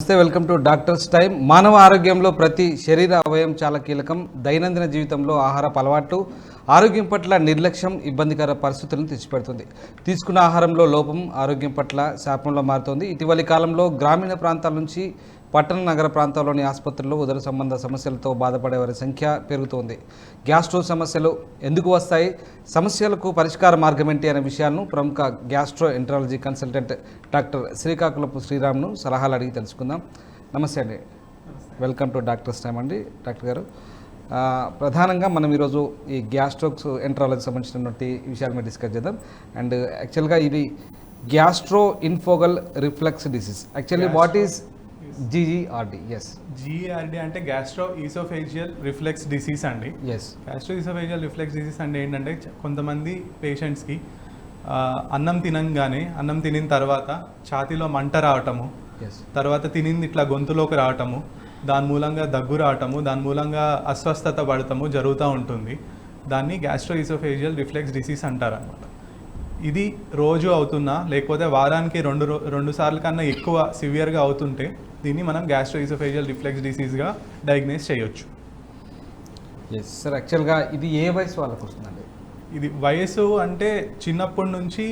నమస్తే, welcome to doctors time. మానవ ఆరోగ్యంలో ప్రతి శరీర అవయవం చాలా కీలకం. దైనందిన జీవితంలో ఆహారపు అలవాట్లు ఆరోగ్యం పట్ల నిర్లక్ష్యం ఇబ్బందికర పరిస్థితులను తెచ్చిపెడుతుంది. తీసుకున్న ఆహారంలో లోపం ఆరోగ్యం పట్ల శాపంలో మారుతోంది. ఇటీవలి కాలంలో గ్రామీణ ప్రాంతాల నుంచి పట్టణ నగర ప్రాంతాల్లోని ఆసుపత్రుల్లో ఉదర సంబంధ సమస్యలతో బాధపడే వారి సంఖ్య పెరుగుతోంది. గ్యాస్ట్రో సమస్యలు ఎందుకు వస్తాయి, సమస్యలకు పరిష్కార మార్గం ఏంటి అనే విషయాలను ప్రముఖ గ్యాస్ట్రో ఎంట్రాలజీ కన్సల్టెంట్ డాక్టర్ శ్రీకాకుళపు శ్రీరామ్ను సలహాలు అడిగి తెలుసుకుందాం. నమస్తే అండి, వెల్కమ్ టు డాక్టర్స్ టైం అండి. డాక్టర్ గారు, ప్రధానంగా మనం ఈరోజు ఈ గ్యాస్ట్రోక్స్ ఎంట్రాలజీ సంబంధించినటువంటి విషయాల మీద డిస్కస్ చేద్దాం. అండ్ యాక్చువల్గా ఇది gastro oesophageal reflux disease. Actually what is GERD? Yes. GERD అంటే గ్యాస్ట్రో ఈసోఫేజియల్ రిఫ్లెక్స్ డిసీజ్ అండి. Yes. Gastro oesophageal reflux disease అంటే ఏంటంటే కొంతమంది పేషెంట్స్కి అన్నం తినిన తర్వాత ఛాతీలో మంట రావటము, తర్వాత తినింది ఇట్లా గొంతులోకి రావటము, దాని మూలంగా దగ్గు రావటము, దాని మూలంగా అస్వస్థత పడటము జరుగుతూ ఉంటుంది. దాన్ని గ్యాస్ట్రో ఈసోఫేజియల్ రిఫ్లెక్స్ డిసీజ్ అంటారనమాట. ఇది రోజు అవుతున్నా లేకపోతే వారానికి రెండు సార్లు కన్నా ఎక్కువ సివియర్గా అవుతుంటే దీన్ని మనం గ్యాస్ట్రో ఈసోఫేజియల్ రిఫ్లెక్స్ డిసీజ్గా డయాగ్నోస్ చేయొచ్చు. ఎస్ సార్, యాక్చువల్గా ఇది ఏ వయసు వాళ్ళకు వస్తుందండి? ఇది వయసు అంటే చిన్నప్పటి నుంచి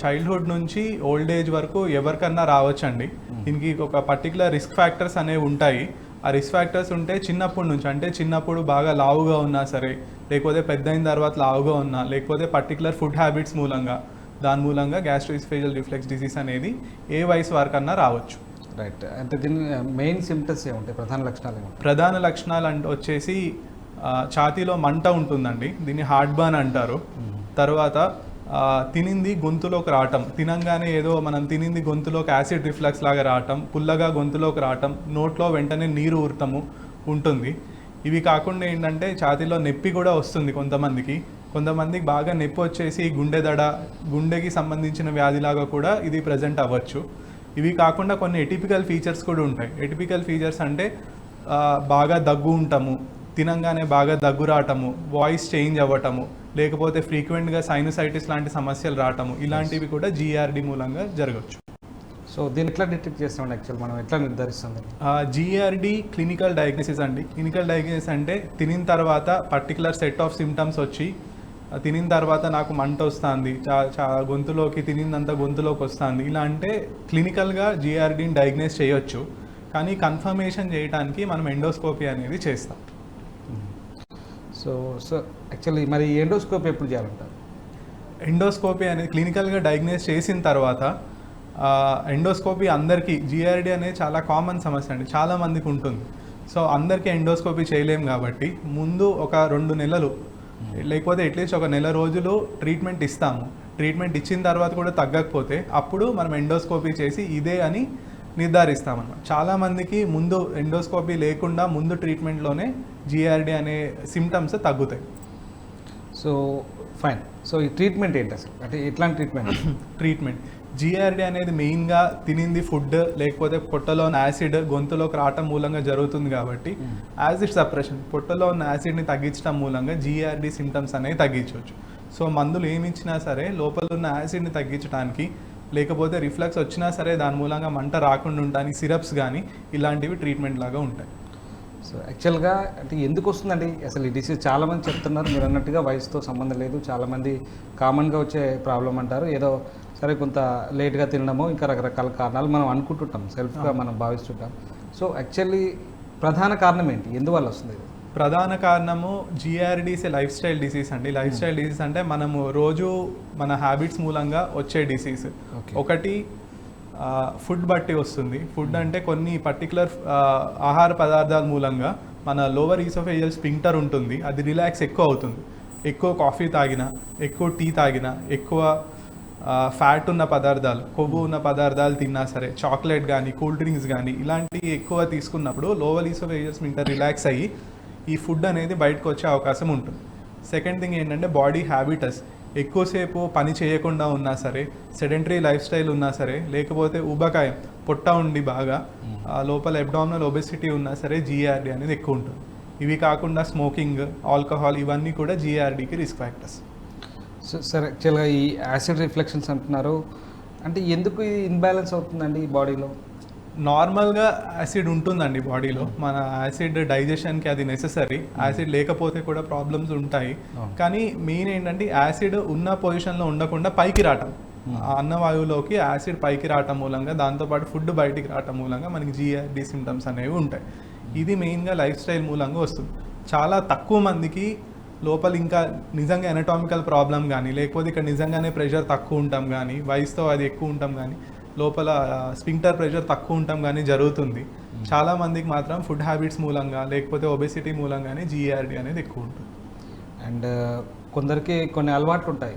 చైల్డ్హుడ్ నుంచి ఓల్డ్ ఏజ్ వరకు ఎవరికన్నా రావచ్చండి. దీనికి ఒక పర్టికులర్ రిస్క్ ఫ్యాక్టర్స్ అనేవి ఉంటాయి. ఆ రిస్క్ ఫ్యాక్టర్స్ ఉంటే చిన్నప్పటి నుంచి, అంటే చిన్నప్పుడు బాగా లావుగా ఉన్నా సరే, లేకపోతే పెద్ద అయిన తర్వాత లావుగా ఉన్నా, లేకపోతే పర్టికులర్ ఫుడ్ హ్యాబిట్స్ మూలంగా, దాని మూలంగా గ్యాస్ట్రో ఈసోఫేజియల్ రిఫ్లెక్స్ డిసీజ్ అనేది ఏ వయసు వరకన్నా రావచ్చు. రైట్. అంటే దీని మెయిన్ సిమ్టమ్స్ ఏముంటాయి, ప్రధాన లక్షణాలు ఏముంటాయి? ప్రధాన లక్షణాలు అంటే వచ్చేసి ఛాతీలో మంట ఉంటుందండి, దీన్ని హార్ట్ బర్న్ అంటారు. తర్వాత తినింది గొంతులోకి రావటం, తినంగానే ఏదో మనం తినింది గొంతులోకి యాసిడ్ రిఫ్లక్స్ లాగా రావటం, పుల్లగా గొంతులోకి రావటం, నోట్లో వెంటనే నీరు ఊరటము ఉంటుంది. ఇవి కాకుండా ఏంటంటే ఛాతీలో నొప్పి కూడా వస్తుంది కొంతమందికి బాగా నొప్పి వచ్చేసి గుండెకి సంబంధించిన వ్యాధిలాగా కూడా ఇది ప్రజెంట్ అవ్వచ్చు. ఇవి కాకుండా కొన్ని ఎటిపికల్ ఫీచర్స్ కూడా ఉంటాయి. ఎటిపికల్ ఫీచర్స్ అంటే బాగా దగ్గు ఉండటము, తినంగానే బాగా దగ్గు రావటము, వాయిస్ చేంజ్ అవ్వటము, లేకపోతే ఫ్రీక్వెంట్గా సైనసైటిస్ లాంటి సమస్యలు రావటము, ఇలాంటివి కూడా GERD మూలంగా జరగవచ్చు. సో దీన్ని ఎట్లా డిటెక్ట్ చేస్తామండి? యాక్చువల్ మనం ఎట్లా నిర్ధారిస్తుంది? GERD క్లినికల్ డయాగ్నోసిస్ అండి. క్లినికల్ డయాగ్నోసిస్ అంటే తినిన తర్వాత పర్టికులర్ సెట్ ఆఫ్ సిమ్టమ్స్ వచ్చి, తినిన తర్వాత నాకు మంట వస్తుంది, గొంతులోకి తినిందంతా గొంతులోకి వస్తుంది, ఇలా అంటే క్లినికల్గా GERDని డయాగ్నోస్ చేయొచ్చు. కానీ కన్ఫర్మేషన్ చేయడానికి మనం ఎండోస్కోపీ అనేది చేస్తాం. సో యాక్చువల్లీ మరి ఎండోస్కోపీ ఎప్పుడు చేయాలంటారు? ఎండోస్కోపీ అనేది క్లినికల్గా డయాగ్నోస్ చేసిన తర్వాత ఎండోస్కోపీ అందరికీ, GERD అనేది చాలా కామన్ సమస్య అండి, చాలామందికి ఉంటుంది. సో అందరికీ ఎండోస్కోపీ చేయలేము కాబట్టి ముందు ఒక 2 నెలలు లేకపోతే అట్లీస్ట్ ఒక నెల రోజులు ట్రీట్మెంట్ ఇస్తాము. ట్రీట్మెంట్ ఇచ్చిన తర్వాత కూడా తగ్గకపోతే అప్పుడు మనం ఎండోస్కోపీ చేసి ఇదే అని నిర్ధారిస్తామన్నమాట. చాలామందికి ముందు ఎండోస్కోపీ లేకుండా ముందు ట్రీట్మెంట్లోనే GERD అనే సిమ్టమ్స్ తగ్గుతాయి. So fine. సో ఈ ట్రీట్మెంట్ ఏంటి అసలు, అంటే ఎట్లాంటి ట్రీట్మెంట్? GERD అనేది మెయిన్గా తినింది ఫుడ్ లేకపోతే పొట్టలో ఉన్న యాసిడ్ గొంతులోకి రావటం మూలంగా జరుగుతుంది కాబట్టి యాసిడ్ సప్రెషన్, పొట్టలో ఉన్న యాసిడ్ని తగ్గించడం మూలంగా GERD సిమ్టమ్స్ అనేవి తగ్గించవచ్చు. సో మందులు ఏమి ఇచ్చినా సరే లోపల ఉన్న యాసిడ్ని తగ్గించడానికి, లేకపోతే రిఫ్లక్స్ వచ్చినా సరే దాని మూలంగా మంట రాకుండా ఉండడానికి సిరప్స్ కానీ ఇలాంటివి ట్రీట్మెంట్ లాగా ఉంటాయి. సో యాక్చువల్గా అంటే ఎందుకు వస్తుందండి అసలు ఈ డిసీజ్? చాలామంది చెప్తున్నారు, మీరు అన్నట్టుగా వయసుతో సంబంధం లేదు, చాలామంది కామన్గా వచ్చే ప్రాబ్లం అంటారు. ఏదో సరే కొంత లేట్గా తినడమో ఇంకా రకరకాల కారణాలు మనం అనుకుంటుంటాం, సెల్ఫ్గా మనం భావిస్తుంటాం. సో యాక్చువల్లీ ప్రధాన కారణం ఏంటి, ఎందువల్ల వస్తుంది? ప్రధాన కారణము GERD లైఫ్ స్టైల్ డిసీజ్ అండి. లైఫ్ స్టైల్ డిసీజ్ అంటే మనము రోజు మన హ్యాబిట్స్ మూలంగా వచ్చే డిసీజ్. ఒకటి ఫుడ్ బట్టి వస్తుంది. ఫుడ్ అంటే కొన్ని పర్టికులర్ ఆహార పదార్థాల మూలంగా మన లోవర్ ఈసోఫేజియల్ స్ఫింక్టర్ ఉంటుంది, అది రిలాక్స్ ఎక్కువ అవుతుంది. ఎక్కువ కాఫీ తాగినా, ఎక్కువ టీ తాగినా, ఎక్కువ ఫ్యాట్ ఉన్న పదార్థాలు, కొవ్వు ఉన్న పదార్థాలు తిన్నా సరే, చాక్లెట్ కానీ కూల్ డ్రింక్స్ కానీ ఇలాంటివి ఎక్కువ తీసుకున్నప్పుడు లోవర్ ఈసోఫేజియల్ స్ఫింక్టర్ రిలాక్స్ అయ్యి ఈ ఫుడ్ అనేది బయటకు వచ్చే అవకాశం ఉంటుంది. సెకండ్ థింగ్ ఏంటంటే బాడీ హ్యాబిటస్. ఎక్కువసేపు పని చేయకుండా ఉన్నా సరే, సెడెంటరీ లైఫ్ స్టైల్ ఉన్నా సరే, లేకపోతే ఊబకాయం, పొట్ట ఉండి బాగా లోపల అబ్డామినల్ ఒబెసిటీ ఉన్నా సరే GERD అనేది ఎక్కువ ఉంటుంది. ఇవి కాకుండా స్మోకింగ్, ఆల్కహాల్ ఇవన్నీ కూడా GERDకి రిస్క్ ఫ్యాక్టర్స్. సో సార్ యాక్చువల్గా ఈ యాసిడ్ రిఫ్లెక్షన్స్ అంటున్నారు, అంటే ఎందుకు ఇది ఇన్బ్యాలెన్స్ అవుతుందండి ఈ బాడీలో? నార్మల్గా యాసిడ్ ఉంటుందండి బాడీలో, మన యాసిడ్ డైజెషన్కి అది నెససరీ. యాసిడ్ లేకపోతే కూడా ప్రాబ్లమ్స్ ఉంటాయి. కానీ మెయిన్ ఏంటంటే యాసిడ్ ఉన్న పొజిషన్లో ఉండకుండా పైకి రావటం, ఆ అన్నవాయువులోకి యాసిడ్ పైకి రావటం మూలంగా, దాంతోపాటు ఫుడ్ బయటికి రావటం మూలంగా మనకి జిఆర్డి సిమ్టమ్స్ అనేవి ఉంటాయి. ఇది మెయిన్గా లైఫ్ స్టైల్ మూలంగా వస్తుంది. చాలా తక్కువ మందికి లోపల ఇంకా నిజంగా ఎనటామికల్ ప్రాబ్లం కానీ, లేకపోతే ఇక్కడ నిజంగానే ప్రెషర్ తక్కువ ఉంటాం కానీ, వయసుతో అది ఎక్కువ ఉంటాం కానీ, లోపల స్పింక్టర్ ప్రెషర్ తక్కువ ఉంటాం కానీ జరుగుతుంది. చాలా మందికి మాత్రం ఫుడ్ హ్యాబిట్స్ మూలంగా, లేకపోతే ఒబెసిటీ మూలంగానే జిఆర్డి అనేది ఎక్కువ ఉంటుంది. అండ్ కొందరికి కొన్ని అలవాట్లు ఉంటాయి,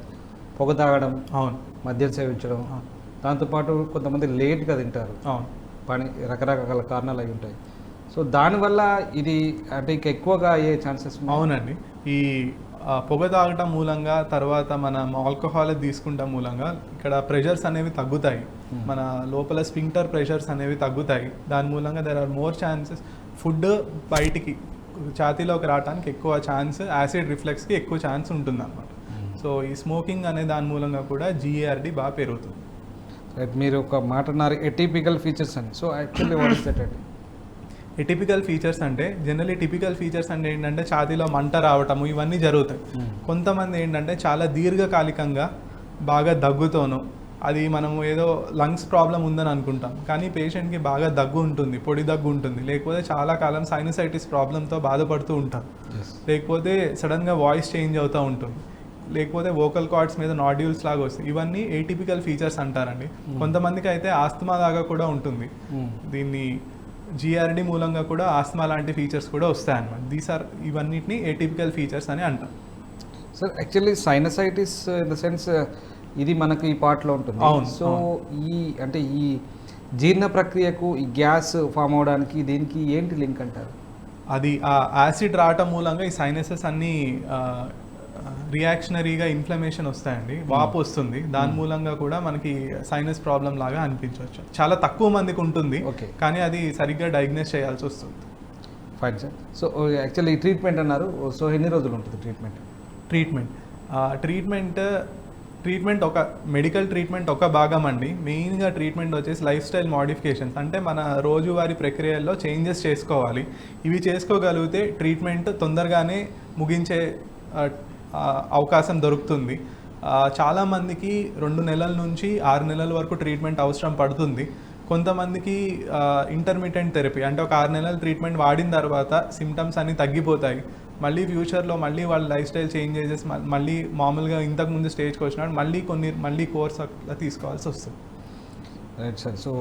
పొగ తాగడం, అవును, మద్యం సేవించడం, దాంతోపాటు కొంతమంది లేట్గా తింటారు, అవును, పని రకరకాల కారణాలు అవి ఉంటాయి. సో దానివల్ల ఇది అంటే ఇంకా ఎక్కువగా అయ్యే ఛాన్సెస్. అవునండి. ఈ పొగ తాగటం మూలంగా, తర్వాత మనం ఆల్కహాల్ తీసుకుంటాం మూలంగా ఇక్కడ ప్రెషర్స్ అనేవి తగ్గుతాయి, మన లోపల స్పింక్టర్ ప్రెషర్స్ అనేవి తగ్గుతాయి. దాని మూలంగా there are more chances food బయటికి ఛాతీలోకి రావడానికి ఎక్కువ ఛాన్స్, యాసిడ్ రిఫ్లెక్స్కి ఎక్కువ ఛాన్స్ ఉంటుంది అన్నమాట. సో ఈ స్మోకింగ్ అనే దాని మూలంగా కూడా జిఆర్డి బాగా పెరుగుతుంది. మీరు ఒక మాట అన్నారు ఎటిపికల్ ఫీచర్స్ అని. So actually what is that అండి? ఎటిపికల్ ఫీచర్స్ అంటే జనరల్లీ టిపికల్ ఫీచర్స్ అంటే ఏంటంటే ఛాతీలో మంట రావటము ఇవన్నీ జరుగుతాయి. కొంతమంది ఏంటంటే చాలా దీర్ఘకాలికంగా బాగా దగ్గుతోనూ, అది మనము ఏదో లంగ్స్ ప్రాబ్లం ఉందని అనుకుంటాం, కానీ పేషెంట్కి బాగా దగ్గు ఉంటుంది, పొడి దగ్గు ఉంటుంది, లేకపోతే చాలా కాలం సైనసైటిస్ ప్రాబ్లంతో బాధపడుతూ ఉంటారు, లేకపోతే సడన్గా వాయిస్ చేంజ్ అవుతూ ఉంటుంది, లేకపోతే వోకల్ కార్డ్స్ మీద నాడ్యూల్స్ లాగా వస్తాయి. ఇవన్నీ ఏటిపికల్ ఫీచర్స్ అంటారండి. కొంతమందికి అయితే ఆస్తమా లాగా కూడా ఉంటుంది. దీన్ని జిఆర్డి మూలంగా కూడా ఆస్తమా లాంటి ఫీచర్స్ కూడా వస్తాయి అన్నమాట. ఇవన్నిటిని ఏటిపికల్ ఫీచర్స్ అని అంటాం. Sir actually sinusitis in the sense ఇది మనకు ఈ పార్ట్లో ఉంటుంది. అవును. సో ఈ అంటే ఈ జీర్ణ ప్రక్రియకు ఈ గ్యాస్ ఫామ్ అవడానికి దీనికి ఏంటి లింక్ అంటారు? అది ఆ యాసిడ్ రావటం మూలంగా ఈ సైనసెస్ అన్నీ రియాక్షనరీగా ఇన్ఫ్లమేషన్ వస్తాయండి, వాపు వస్తుంది. దాని మూలంగా కూడా మనకి సైనస్ ప్రాబ్లం లాగా అనిపించవచ్చు. చాలా తక్కువ మందికి ఉంటుంది, కానీ అది సరిగ్గా డయాగ్నోస్ చేయాల్సి వస్తుంది. Fine sir. సో యాక్చువల్లీ ఈ ట్రీట్మెంట్ అన్నారు, సో ఎన్ని రోజులు ఉంటుంది ట్రీట్మెంట్ ఒక మెడికల్ ట్రీట్మెంట్ ఒక భాగం అండి. మెయిన్గా ట్రీట్మెంట్ వచ్చేసి లైఫ్ స్టైల్ మోడిఫికేషన్స్, అంటే మన రోజువారీ ప్రక్రియల్లో చేంజెస్ చేసుకోవాలి. ఇవి చేసుకోగలిగితే ట్రీట్మెంట్ తొందరగానే ముగించే అవకాశం దొరుకుతుంది. చాలామందికి 2 నెలల నుంచి 6 నెలల వరకు ట్రీట్మెంట్ అవసరం పడుతుంది. కొంతమందికి ఇంటర్మీడియట్ థెరపీ, అంటే ఒక 6 నెలల ట్రీట్మెంట్ వాడిన తర్వాత సిమ్టమ్స్ అన్నీ తగ్గిపోతాయి. మళ్ళీ ఫ్యూచర్లో మళ్ళీ వాళ్ళ లైఫ్ స్టైల్ చేంజ్ చేసేసి మళ్ళీ మామూలుగా ఇంతకుముందు స్టేజ్కి వచ్చినాడు మళ్ళీ కోర్స్ అట్లా తీసుకోవాల్సి వస్తుంది. Right sir. So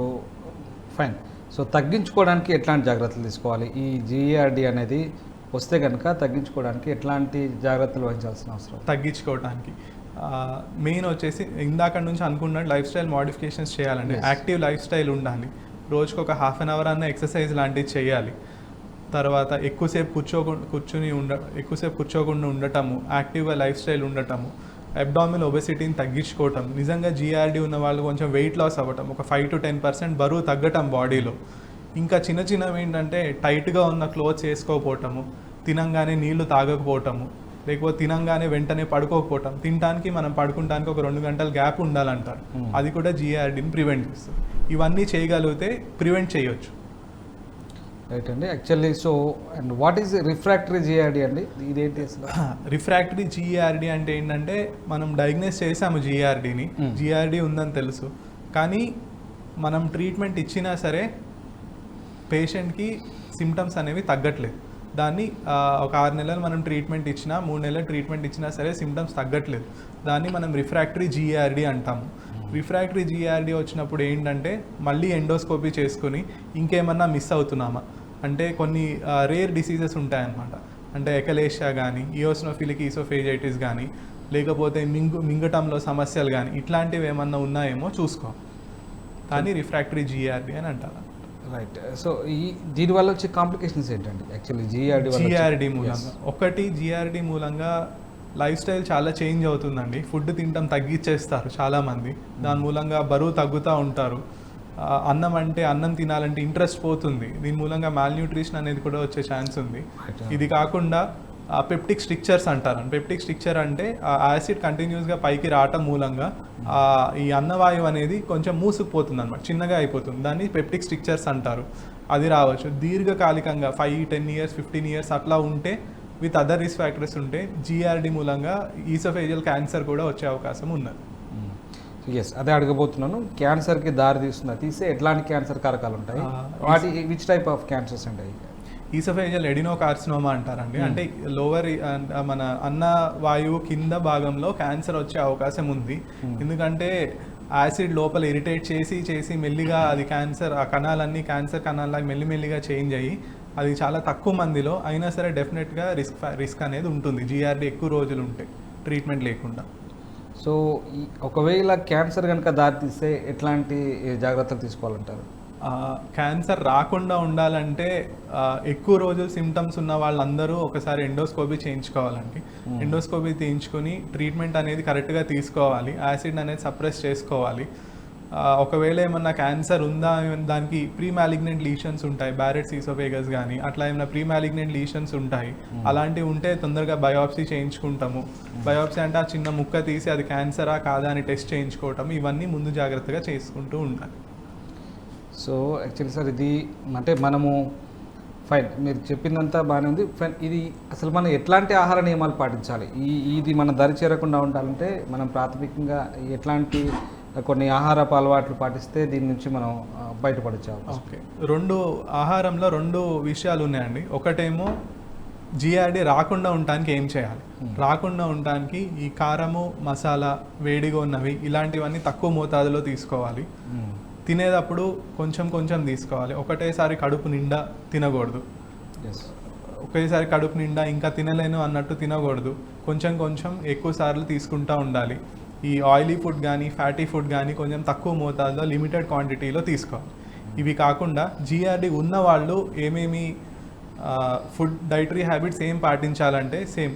fine. So తగ్గించుకోవడానికి ఎట్లాంటి జాగ్రత్తలు తీసుకోవాలి? ఈ జిఆర్డి అనేది వస్తే కనుక తగ్గించుకోవడానికి ఎట్లాంటి జాగ్రత్తలు వహించాల్సిన అవసరం? తగ్గించుకోవడానికి మెయిన్ వచ్చేసి ఇందాక నుంచి అనుకున్నట్టు లైఫ్ స్టైల్ మోడిఫికేషన్స్ చేయాలండి. యాక్టివ్ లైఫ్ స్టైల్ ఉండాలి. రోజుకు ఒక ½ అన్ అవర్ అన్న ఎక్సర్సైజ్ లాంటివి చేయాలి. తర్వాత ఎక్కువసేపు కూర్చోకుండా ఉండటము, యాక్టివ్గా లైఫ్ స్టైల్ ఉండటము, అబ్డామినల్ ఒబెసిటీని తగ్గించుకోవటం. నిజంగా జిఆర్డి ఉన్న వాళ్ళు కొంచెం వెయిట్ లాస్ అవ్వటం, ఒక 5 to 10% బరువు తగ్గటం బాడీలో. ఇంకా చిన్నవి ఏంటంటే టైట్గా ఉన్న క్లోత్స్ వేసుకోకపోవటము, తినంగానే నీళ్లు తాగకపోవటము, లేకపోతే తినంగానే వెంటనే పడుకోకపోవటం, తినడానికి మనం పడుకుంటానికి ఒక 2 గంటల గ్యాప్ ఉండాలంటారు. అది కూడా జిఆర్డీని ప్రివెంట్ చేస్తుంది. ఇవన్నీ చేయగలిగితే ప్రివెంట్ చేయొచ్చు. రైట్ అండి. Actually so and what is refractory GRD అండి? ఇదేంటి అసలు? రిఫ్రాక్టరీ జిఆర్డి అంటే ఏంటంటే మనం డయాగ్నోస్ చేసాము జిఆర్డీని, జిఆర్డీ ఉందని తెలుసు, కానీ మనం ట్రీట్మెంట్ ఇచ్చినా సరే పేషెంట్కి సిమ్టమ్స్ అనేవి తగ్గట్లేదు. దాన్ని ఒక 6 నెలలు మనం ట్రీట్మెంట్ ఇచ్చినా, 3 నెలలు ట్రీట్మెంట్ ఇచ్చినా సరే సిమ్టమ్స్ తగ్గట్లేదు. దాన్ని మనం రిఫ్రాక్టరీ జిఆర్డి అంటాము. రిఫ్రాక్టరీ జిఆర్డి వచ్చినప్పుడు ఏంటంటే మళ్ళీ ఎండోస్కోపీ చేసుకుని ఇంకేమన్నా మిస్ అవుతున్నామా, అంటే కొన్ని రేర్ డిసీజెస్ ఉంటాయన్నమాట. అంటే ఎకలేషియా కానీ, ఇయోసినోఫిలిక్ ఈసోఫేజైటిస్ కానీ, లేకపోతే మింగటంలో సమస్యలు కానీ, ఇట్లాంటివి ఏమన్నా ఉన్నాయేమో చూసుకో. కానీ రిఫ్రాక్టరీ జిఆర్డి అని అంటారు. రైట్. సో దీనివల్ల వచ్చే కాంప్లికేషన్స్ ఏంటండి యాక్చువల్లీ జిఆర్డి మూలంగా? ఒకటి, జిఆర్డి మూలంగా లైఫ్ స్టైల్ చాలా చేంజ్ అవుతుందండి. ఫుడ్ తినడం తగ్గించేస్తారు చాలామంది, దాని మూలంగా బరువు తగ్గుతూ ఉంటారు. అన్నం తినాలంటే ఇంట్రెస్ట్ పోతుంది. దీని మూలంగా మాల్న్యూట్రిషన్ అనేది కూడా వచ్చే ఛాన్స్ ఉంది. ఇది కాకుండా పెప్టిక్ స్ట్రిక్చర్స్ అంటారు. పెప్టిక్ స్ట్రిక్చర్ అంటే ఆ యాసిడ్ కంటిన్యూస్గా పైకి రావటం మూలంగా ఈ అన్నవాయువు అనేది కొంచెం మూసుకుపోతుంది అనమాట, చిన్నగా అయిపోతుంది. దాన్ని పెప్టిక్ స్ట్రిక్చర్స్ అంటారు. అది రావచ్చు. దీర్ఘకాలికంగా 5-10 ఇయర్స్ 15 ఇయర్స్ అట్లా ఉంటే విత్ అదర్ రిస్క్ ఫ్యాక్టర్స్ ఉంటే జీఆర్డీ మూలంగా ఈసోఫేజియల్ క్యాన్సర్ కూడా వచ్చే అవకాశం ఉన్నది. ఎస్, అదే అడగబోతున్నాను. క్యాన్సర్కి దారి తీస్తే ఎట్లాంటి క్యాన్సర్ కారకాలు ఉంటాయి, వాటి విచ్ టైప్ ఆఫ్ క్యాన్సర్స్ ఉంటాయి? ఈసోఫేజియల్ ఎడినోకార్సినోమా అంటారండి. అంటే లోవర్ మన అన్న వాయువు కింద భాగంలో క్యాన్సర్ వచ్చే అవకాశం ఉంది. ఎందుకంటే యాసిడ్ లోపల ఇరిటేట్ చేసి మెల్లిగా అది క్యాన్సర్, ఆ కణాలన్నీ క్యాన్సర్ కణాలకి మెల్లిమెల్లిగా చేంజ్ అయ్యి అది చాలా తక్కువ మందిలో అయినా సరే డెఫినెట్గా రిస్క్ అనేది ఉంటుంది జీఆర్డీ ఎక్కువ రోజులు ఉంటే ట్రీట్మెంట్ లేకుండా. సో ఒకవేళ క్యాన్సర్ కనుక దారితీస్తే ఎట్లాంటి జాగ్రత్తలు తీసుకోవాలంటారు? క్యాన్సర్ రాకుండా ఉండాలంటే ఎక్కువ రోజులు సిమ్టమ్స్ ఉన్న వాళ్ళందరూ ఒకసారి ఎండోస్కోపీ చేయించుకోవాలండి. ఎండోస్కోపీ చేయించుకొని ట్రీట్మెంట్ అనేది కరెక్ట్గా తీసుకోవాలి, యాసిడ్ అనేది సప్రెస్ చేసుకోవాలి. ఒకవేళ ఏమన్నా క్యాన్సర్ ఉందా, దానికి ప్రీ మ్యాలిగ్నెంట్ లీషన్స్ ఉంటాయి, బ్యారెట్స్ ఈసోఫేగస్ కానీ అట్లా ఏమైనా ప్రీ మ్యాలిగ్నెంట్ లీషన్స్ ఉంటాయి. అలాంటివి ఉంటే తొందరగా బయాప్సీ చేయించుకుంటాము. బయాప్సీ అంటే ఆ చిన్న ముక్క తీసి అది క్యాన్సరా కాదా అని టెస్ట్ చేయించుకోవటం, ఇవన్నీ ముందు జాగ్రత్తగా చేసుకుంటూ ఉండాలి. సో యాక్చువల్లీ సార్ ఇది అంటే మనము ఫైన్, మీరు చెప్పిందంతా బాగానే ఉంది. ఫైన్, ఇది అసలు మనం ఎట్లాంటి ఆహార నియమాలు పాటించాలి, ఇది మన దరి చేరకుండా ఉండాలంటే మనం ప్రాథమికంగా ఎట్లాంటి కొన్ని ఆహారపు అలవాట్లు పాటిస్తే దీని నుంచి మనం బయటపడచ్చు? ఓకే, ఆహారంలో రెండు విషయాలు ఉన్నాయండి. ఒకటేమో జీఆర్డీ రాకుండా ఉండటానికి ఏం చేయాలి. రాకుండా ఉండటానికి ఈ కారము, మసాలా, వేడిగా ఉన్నవి ఇలాంటివన్నీ తక్కువ మోతాదులో తీసుకోవాలి. తినేటప్పుడు కొంచెం తీసుకోవాలి. ఒకటేసారి కడుపు నిండా తినకూడదు. ఒకేసారి కడుపు నిండా ఇంకా తినలేను అన్నట్టు తినకూడదు. కొంచెం ఎక్కువ సార్లు తీసుకుంటూ ఉండాలి. ఈ ఆయిలీ ఫుడ్ కానీ ఫ్యాటీ ఫుడ్ కానీ కొంచెం తక్కువ మోతాదులో లిమిటెడ్ క్వాంటిటీలో తీసుకోవాలి. ఇవి కాకుండా జీఆర్డీ ఉన్న వాళ్ళు ఏమేమి ఫుడ్ డైటరీ హ్యాబిట్స్ ఏం పాటించాలంటే సేమ్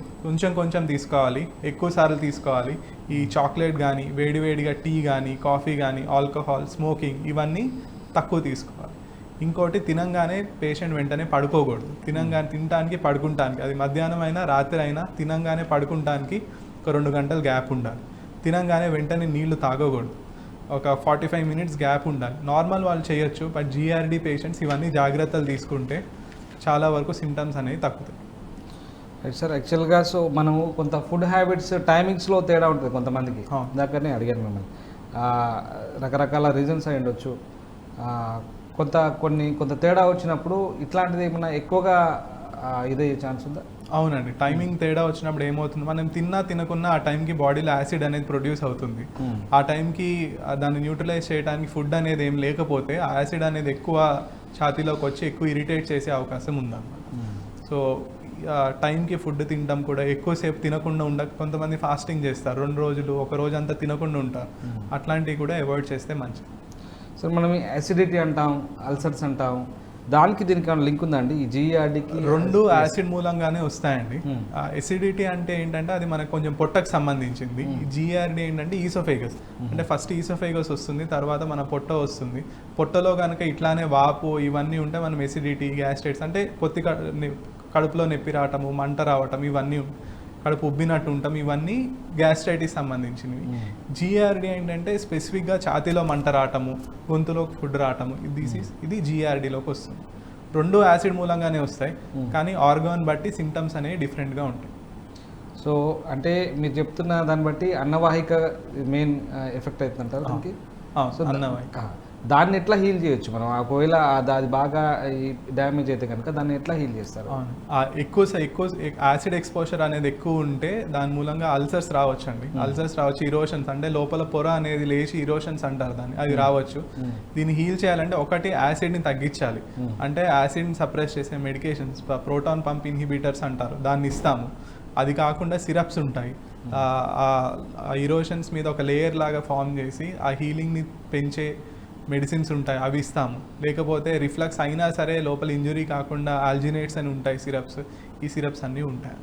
కొంచెం తీసుకోవాలి, ఎక్కువ సార్లు తీసుకోవాలి. ఈ చాక్లెట్ కానీ, వేడివేడిగా టీ కానీ, కాఫీ కానీ, ఆల్కహాల్, స్మోకింగ్ ఇవన్నీ తక్కువ తీసుకోవాలి. ఇంకోటి, తినంగానే పేషెంట్ వెంటనే పడుకోకూడదు. తినడానికి పడుకుంటానికి, అది మధ్యాహ్నం అయినా రాత్రి అయినా తినంగానే పడుకుంటానికి ఒక 2 గంటలు గ్యాప్ ఉండాలి. తినంగానే వెంటనే నీళ్లు తాగకూడదు. ఒక 45 మినిట్స్ గ్యాప్ ఉండాలి. నార్మల్ వాళ్ళు చేయొచ్చు, బట్ జీఆర్డీ పేషెంట్స్ ఇవన్నీ జాగ్రత్తలు తీసుకుంటే చాలా వరకు సిమ్టమ్స్ అనేవి తగ్గుతాయి. రైట్ సార్, యాక్చువల్గా సో మనము కొంత ఫుడ్ హ్యాబిట్స్ టైమింగ్స్లో తేడా ఉంటుంది కొంతమందికి. దాకానే అడిగాను మిమ్మల్ని, రకరకాల రీజన్స్ అయి ఉండొచ్చు. కొంత తేడా వచ్చినప్పుడు ఇట్లాంటిది ఏమన్నా ఎక్కువగా ఇదయ్యే ఛాన్స్ ఉందా? అవునండి, టైమింగ్ తేడా వచ్చినప్పుడు ఏమవుతుంది, మనం తినకున్నా ఆ టైంకి బాడీలో యాసిడ్ అనేది ప్రొడ్యూస్ అవుతుంది. ఆ టైంకి దాన్ని న్యూట్రలైజ్ చేయడానికి ఫుడ్ అనేది ఏం లేకపోతే ఆ యాసిడ్ అనేది ఎక్కువ ఛాతీలోకి వచ్చి ఎక్కువ ఇరిటేట్ చేసే అవకాశం ఉందన్నమాట. సో టైంకి ఫుడ్ తినడం కూడా, ఎక్కువసేపు తినకుండా కొంతమంది ఫాస్టింగ్ చేస్తారు, 2 రోజులు 1 రోజు అంతా తినకుండా ఉంటారు. అట్లాంటివి కూడా అవాయిడ్ చేస్తే మంచిది. సార్, మనం యాసిడిటీ అంటాం, అల్సర్స్ అంటాం, దానికి దీనికి ఏమైనా లింక్ ఉందండి? ఈ జీఆర్డీకి 2 యాసిడ్ మూలంగానే వస్తాయండి. ఎసిడిటీ అంటే ఏంటంటే అది మనకు కొంచెం పొట్టకు సంబంధించింది. జీఆర్డీ ఏంటంటే ఈసోఫేగస్, అంటే ఫస్ట్ ఈసోఫేగస్ వస్తుంది, తర్వాత మన పొట్ట వస్తుంది. పొట్టలో కనుక ఇట్లానే వాపు ఇవన్నీ ఉంటే మనం ఎసిడిటీ, గ్యాస్ట్రైటిస్ అంటే కడుపులో నొప్పి రావటము, మంట రావటం, ఇవన్నీ కడుపు ఉబ్బినట్టు ఉంటాం, ఇవన్నీ గ్యాస్ట్రైటిస్ సంబంధించినవి. జీఆర్డీ ఏంటంటే స్పెసిఫిక్గా ఛాతీలో మంట రావటము, గొంతులో ఫుడ్ రావటము, ఇది జీఆర్డీలోకి వస్తుంది. 2 యాసిడ్ మూలంగానే వస్తాయి, కానీ ఆర్గాన్ బట్టి సిమ్టమ్స్ అనేవి డిఫరెంట్గా ఉంటాయి. సో అంటే మీరు చెప్తున్న దాన్ని బట్టి అన్నవాహిక మెయిన్ ఎఫెక్ట్ అవుతుందంటారు దానికి? సో అన్నవాహిక, దాన్ని ఎట్లా హీల్ చేయొచ్చు మనం? ఒకవేళ అది బాగా డ్యామేజ్ అయితే కనుక దాన్ని ఎట్లా హీల్ చేస్తారు? ఎక్కువ యాసిడ్ ఎక్స్పోజర్ అనేది ఎక్కువ ఉంటే దాని మూలంగా అల్సర్స్ రావచ్చు అండి. అల్సర్స్ రావచ్చు, ఇరోషన్స్ అంటే లోపల పొర అనేది లేచి ఇరోషన్స్ అంటారు దాన్ని, అది రావచ్చు. దీన్ని హీల్ చేయాలంటే ఒకటి యాసిడ్ని తగ్గించాలి, అంటే యాసిడ్ని సప్రెస్ చేసే మెడికేషన్స్, ప్రోటాన్ పంప్ ఇన్హిబిటర్స్ అంటారు, దాన్ని ఇస్తాము. అది కాకుండా సిరప్స్ ఉంటాయి, ఆ ఇరోషన్స్ మీద ఒక లేయర్ లాగా ఫామ్ చేసి ఆ హీలింగ్ని పెంచే మెడిసిన్స్ ఉంటాయి, అవి ఇస్తాము. లేకపోతే రిఫ్లక్స్ అయినా సరే లోపల ఇంజురీ కాకుండా ఆల్జినేట్స్ అని ఉంటాయి సిరప్స్, ఈ సిరప్స్ అన్నీ ఉంటాయి.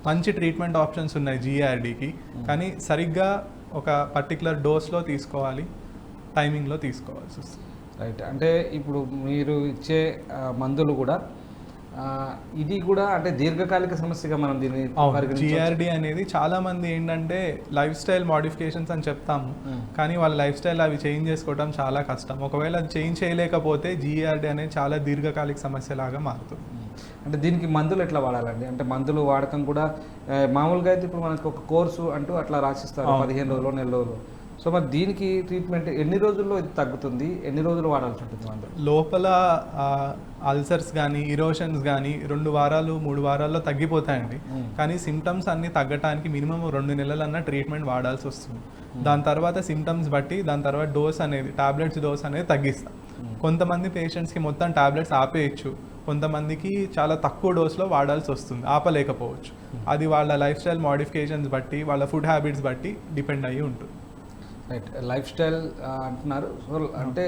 మంచి ట్రీట్మెంట్ ఆప్షన్స్ ఉన్నాయి జీఆర్డీకి, కానీ సరిగ్గా ఒక పర్టికులర్ డోస్లో తీసుకోవాలి, టైమింగ్లో తీసుకోవాల్సి వస్తుంది. రైట్, అంటే ఇప్పుడు మీరు ఇచ్చే మందులు కూడా ఇది కూడా అంటే దీర్ఘకాలిక సమస్యగా మనం దీన్ని జిఆర్డి అనేది చాలా మంది ఏంటంటే లైఫ్ స్టైల్ మోడిఫికేషన్స్ అని చెప్తాము, కానీ వాళ్ళ లైఫ్ స్టైల్ అవి చేంజ్ చేసుకోవడం చాలా కష్టం. ఒకవేళ అది చేంజ్ చేయలేకపోతే జిఆర్డి అనేది చాలా దీర్ఘకాలిక సమస్య లాగా మారుతుంది. అంటే దీనికి మందులు ఎట్లా వాడాలండి? అంటే మందులు వాడకం కూడా మామూలుగా అయితే ఇప్పుడు మనకు ఒక కోర్సు అంటూ అట్లా రాసిస్తారు 15 రోజులు నెల రోజులు. సో మరి దీనికి ట్రీట్మెంట్ ఎన్ని రోజుల్లో ఇది తగ్గుతుంది, ఎన్ని రోజులు వాడాల్సి ఉంటుంది మందులు? లోపల అల్సర్స్ కానీ ఇరోషన్స్ కానీ 2 వారాలు 3 వారాల్లో తగ్గిపోతాయండి. కానీ సిమ్టమ్స్ అన్ని తగ్గటానికి మినిమం 2 నెలలన్నా ట్రీట్మెంట్ వాడాల్సి వస్తుంది. దాని తర్వాత సిమ్టమ్స్ బట్టి దాని తర్వాత డోస్ అనేది టాబ్లెట్స్ డోస్ అనేది తగ్గిస్తాం. కొంతమంది పేషెంట్స్కి మొత్తం టాబ్లెట్స్ ఆపేయచ్చు, కొంతమందికి చాలా తక్కువ డోస్లో వాడాల్సి వస్తుంది, ఆపలేకపోవచ్చు. అది వాళ్ళ లైఫ్ స్టైల్ మోడిఫికేషన్స్ బట్టి వాళ్ళ ఫుడ్ హ్యాబిట్స్ బట్టి డిపెండ్ అయ్యి ఉంటుంది. రైట్, లైఫ్ స్టైల్ అంటున్నారు. సో అంటే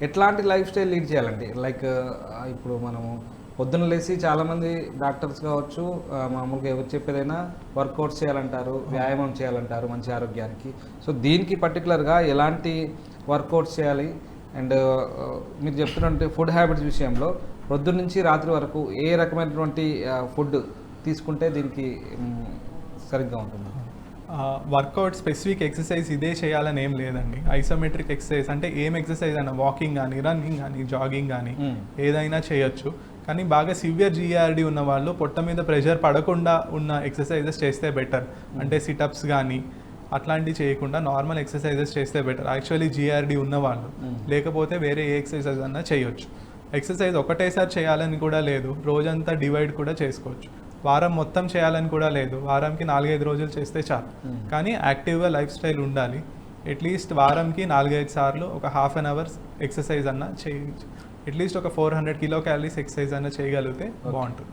ఎట్లాంటి లైఫ్ స్టైల్ లీడ్ చేయాలండి? లైక్ ఇప్పుడు మనము పొద్దున్న లేచి చాలామంది డాక్టర్స్ కావచ్చు, మామూలుగా ఎవరు చెప్పేదైనా వర్కౌట్స్ చేయాలంటారు, వ్యాయామం చేయాలంటారు మంచి ఆరోగ్యానికి. సో దీనికి పర్టికులర్గా ఎలాంటి వర్కౌట్స్ చేయాలి? అండ్ మీరు చెప్తున్నట్టు ఫుడ్ హ్యాబిట్స్ విషయంలో పొద్దున్న నుంచి రాత్రి వరకు ఏ రకమైనటువంటి ఫుడ్ తీసుకుంటే దీనికి సరిగ్గా ఉంటుంది? వర్కౌట్ స్పెసిఫిక్ ఎక్సర్సైజ్ ఇదే చేయాలని ఏం లేదండి. ఐసోమెట్రిక్ ఎక్సర్సైజ్ అంటే ఏం ఎక్సర్సైజ్ అయినా, వాకింగ్ కానీ రన్నింగ్ కానీ జాగింగ్ కానీ ఏదైనా చేయొచ్చు. కానీ బాగా సివియర్ జిఆర్డి ఉన్న వాళ్ళు పొట్ట మీద ప్రెషర్ పడకుండా ఉన్న ఎక్సర్సైజెస్ చేస్తే బెటర్. అంటే సిటప్స్ కానీ అట్లాంటివి చేయకుండా నార్మల్ ఎక్సర్సైజెస్ చేస్తే బెటర్ యాక్చువల్లీ జిఆర్డి ఉన్నవాళ్ళు. లేకపోతే వేరే ఏ ఎక్సర్సైజ్ అన్నా చేయొచ్చు. ఎక్సర్సైజ్ ఒకటేసారి చేయాలని కూడా లేదు, రోజంతా డివైడ్ కూడా చేసుకోవచ్చు. వారం మొత్తం చేయాలని కూడా లేదు, వారంకి 4-5 రోజులు చేస్తే చాలు. కానీ యాక్టివ్గా లైఫ్ స్టైల్ ఉండాలి. అట్లీస్ట్ వారంకి 4-5 సార్లు ఒక హాఫ్ అన్ అవర్ ఎక్సర్సైజ్ అన్నా చేయొచ్చు. అట్లీస్ట్ ఒక 400 కిలో క్యాలరీస్ ఎక్సర్సైజ్ అన్నా చేయగలిగితే బాగుంటుంది.